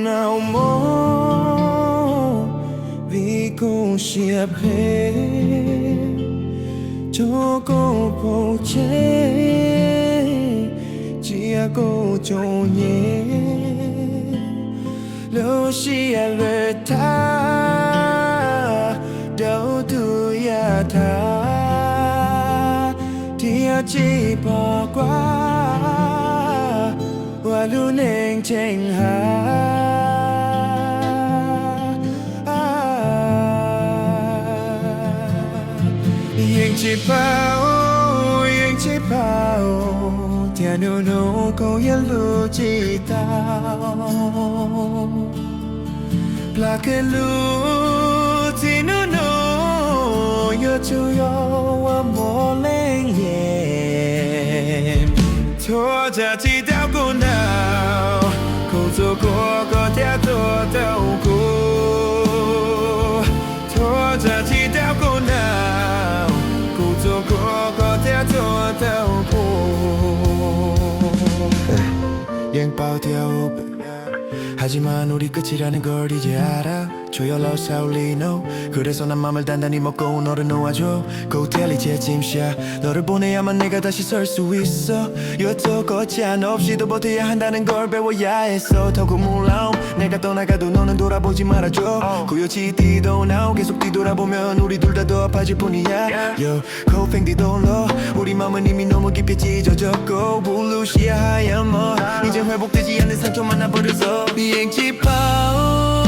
nào mô vì cô chia phê cho cô bầu chế chia cô cho nhé lâu chia lời ta đâu tu ya tha thì chỉ bỏ qua và luôn nên tranh hàยังchỉ bao theo nụ nụ câu yên lưu chỉ tao là cái lưu thì nụ nụ yêu chú yêu và mô lên nhẹ thôi ra chỉ theo cô nào không cho cô có theo tôi đâu cô thôi ra chỉ theo cô nào không cho cô có theo tôi đâu côยังเป่าเที่ยว 하지만 우리 끝이라는 걸 이제 알아 조여러 사울리노 그래서 난 맘을 단단히 먹고 너를 놓아줘 Go tell 이제 짐샷 너를 보내야만 내가 다시 설 수 있어 여태 거치한 없이도 버텨야 한다는 걸 배워야 했어 더구 물론 내가 떠나가도 너는 돌아보지 말아줘 고요치 뛰도 나오 계속 뒤돌아보면 우리 둘 다 더 아파질 뿐이야 Yo 코팽 뒤돌러 우리 맘은 이미 너무 깊이 찢어졌고 블루시야 하얀 뭐 이제 회복되지 않는 상처만 남버려서 비행기 파오